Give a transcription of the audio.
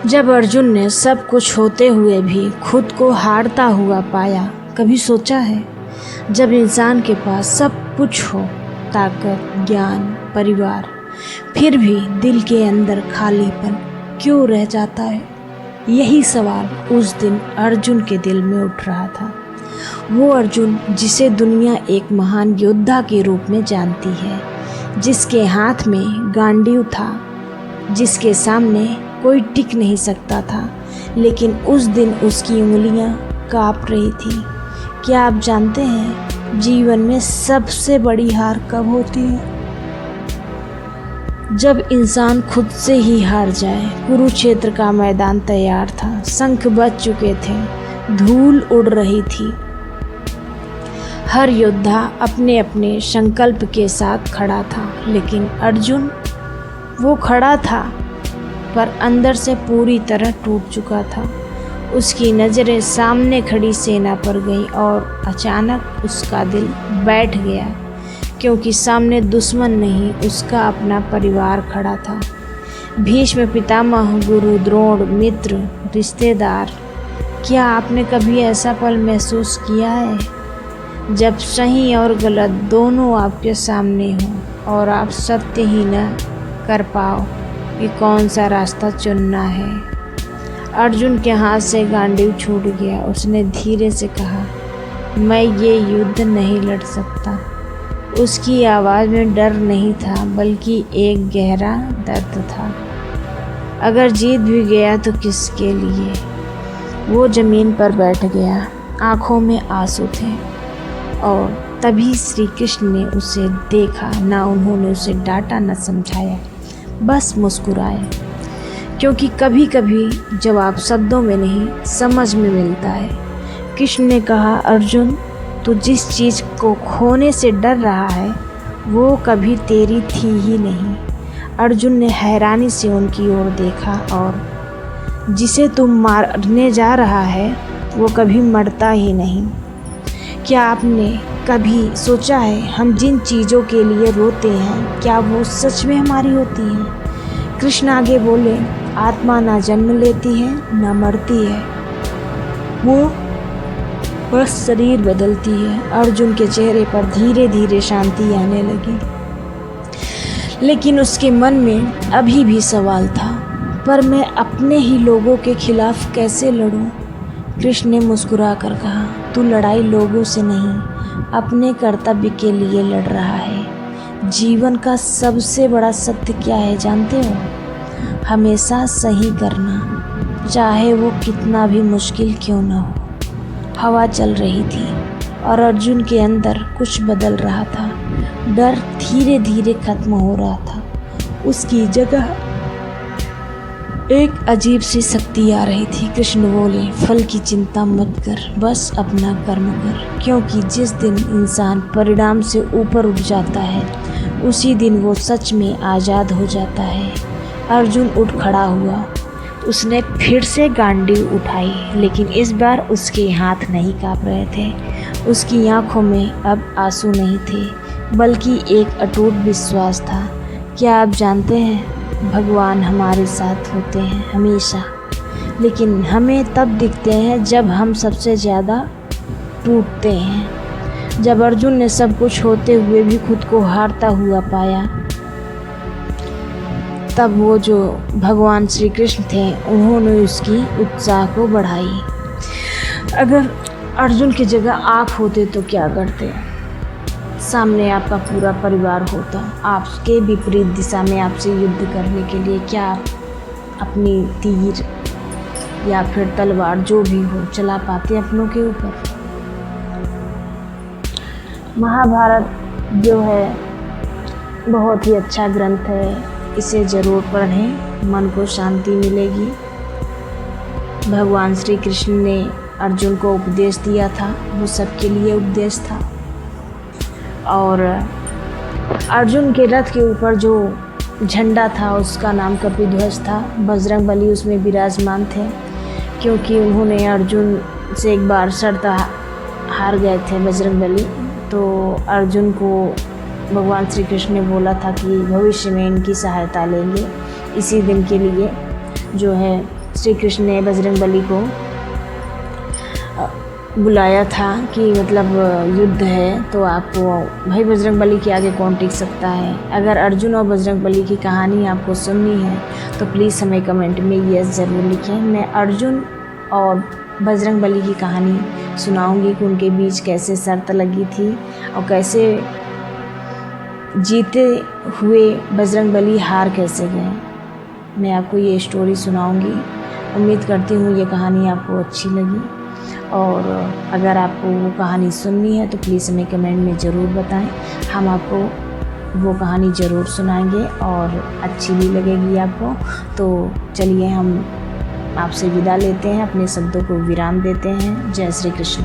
जब अर्जुन ने सब कुछ होते हुए भी खुद को हारता हुआ पाया, कभी सोचा है जब इंसान के पास सब कुछ हो, ताकत, ज्ञान, परिवार, फिर भी दिल के अंदर खालीपन क्यों रह जाता है? यही सवाल उस दिन अर्जुन के दिल में उठ रहा था। वो अर्जुन जिसे दुनिया एक महान योद्धा के रूप में जानती है, जिसके हाथ में गांडीव था, जिसके सामने कोई टिक नहीं सकता था, लेकिन उस दिन उसकी उंगलियां कांप रही थी। क्या आप जानते हैं जीवन में सबसे बड़ी हार कब होती है? जब इंसान खुद से ही हार जाए। कुरुक्षेत्र का मैदान तैयार था, शंख बज चुके थे, धूल उड़ रही थी। हर योद्धा अपने अपने संकल्प के साथ खड़ा था, लेकिन अर्जुन वो खड़ा था पर अंदर से पूरी तरह टूट चुका था। उसकी नज़रें सामने खड़ी सेना पर गईं और अचानक उसका दिल बैठ गया, क्योंकि सामने दुश्मन नहीं, उसका अपना परिवार खड़ा था। भीष्म पितामह, गुरु, द्रोण, मित्र, रिश्तेदार। क्या आपने कभी ऐसा पल महसूस किया है जब सही और गलत दोनों आपके सामने हों और आप सत्य ही न कर पाओ कि कौन सा रास्ता चुनना है? अर्जुन के हाथ से गांडीव छूट गया। उसने धीरे से कहा, मैं ये युद्ध नहीं लड़ सकता। उसकी आवाज़ में डर नहीं था, बल्कि एक गहरा दर्द था। अगर जीत भी गया तो किसके लिए? वो ज़मीन पर बैठ गया, आँखों में आंसू थे। और तभी श्री कृष्ण ने उसे देखा। ना उन्होंने उसे डांटा, न समझाया, बस मुस्कुराए। क्योंकि कभी कभी जवाब शब्दों में नहीं, समझ में मिलता है। कृष्ण ने कहा, अर्जुन, तू जिस चीज़ को खोने से डर रहा है वो कभी तेरी थी ही नहीं। अर्जुन ने हैरानी से उनकी ओर देखा, और जिसे तू मारने जा रहा है वो कभी मरता ही नहीं। क्या आपने कभी सोचा है हम जिन चीज़ों के लिए रोते हैं, क्या वो सच में हमारी होती हैं? कृष्ण आगे बोले, आत्मा ना जन्म लेती है ना मरती है, वो बस शरीर बदलती है। अर्जुन के चेहरे पर धीरे धीरे शांति आने लगी, लेकिन उसके मन में अभी भी सवाल था, पर मैं अपने ही लोगों के खिलाफ कैसे लड़ूं? कृष्ण ने मुस्कुरा कर कहा, तू लड़ाई लोगों से नहीं, अपने कर्तव्य के लिए लड़ रहा है। जीवन का सबसे बड़ा सत्य क्या है जानते हो? हमेशा सही करना, चाहे वो कितना भी मुश्किल क्यों न हो। हवा चल रही थी और अर्जुन के अंदर कुछ बदल रहा था। डर धीरे धीरे खत्म हो रहा था। उसकी जगह एक अजीब सी शक्ति आ रही थी। कृष्ण बोले, फल की चिंता मत कर, बस अपना कर्म कर। क्योंकि जिस दिन इंसान परिणाम से ऊपर उठ जाता है, उसी दिन वो सच में आज़ाद हो जाता है। अर्जुन उठ खड़ा हुआ। उसने फिर से गांडीव उठाई, लेकिन इस बार उसके हाथ नहीं काँप रहे थे। उसकी आंखों में अब आंसू नहीं थे, बल्कि एक अटूट विश्वास था। क्या आप जानते हैं, भगवान हमारे साथ होते हैं हमेशा, लेकिन हमें तब दिखते हैं जब हम सबसे ज़्यादा टूटते हैं। जब अर्जुन ने सब कुछ होते हुए भी खुद को हारता हुआ पाया, तब वो जो भगवान श्री कृष्ण थे, उन्होंने उसकी उत्साह को बढ़ाई। अगर अर्जुन की जगह आप होते तो क्या करते? सामने आपका पूरा परिवार होता, आपके विपरीत दिशा में आपसे युद्ध करने के लिए, क्या आप अपनी तीर या फिर तलवार जो भी हो चला पाते अपनों के ऊपर? महाभारत जो है बहुत ही अच्छा ग्रंथ है, इसे ज़रूर पढ़ें, मन को शांति मिलेगी। भगवान श्री कृष्ण ने अर्जुन को उपदेश दिया था, वो सबके लिए उपदेश था। और अर्जुन के रथ के ऊपर जो झंडा था उसका नाम कपिध्वज था। बजरंगबली उसमें विराजमान थे, क्योंकि उन्होंने अर्जुन से एक बार शर्त हार गए थे बजरंगबली। तो अर्जुन को भगवान श्री कृष्ण ने बोला था कि भविष्य में इनकी सहायता लेंगे। इसी दिन के लिए जो है श्री कृष्ण ने बजरंगबली को बुलाया था कि मतलब युद्ध है तो आपको, भाई बजरंगबली के आगे कौन टिक सकता है। अगर अर्जुन और बजरंगबली की कहानी आपको सुननी है तो प्लीज़ हमें कमेंट में यस ज़रूर लिखें। मैं अर्जुन और बजरंगबली की कहानी सुनाऊंगी कि उनके बीच कैसे शर्त लगी थी और कैसे जीते हुए बजरंगबली हार कैसे गए। मैं आपको ये स्टोरी सुनाऊंगी। उम्मीद करती हूँ ये कहानी आपको अच्छी लगी, और अगर आपको वो कहानी सुननी है तो प्लीज़ हमें कमेंट में ज़रूर बताएं। हम आपको वो कहानी ज़रूर सुनाएंगे और अच्छी भी लगेगी आपको। तो चलिए हम आपसे विदा लेते हैं, अपने शब्दों को विराम देते हैं। जय श्री कृष्ण।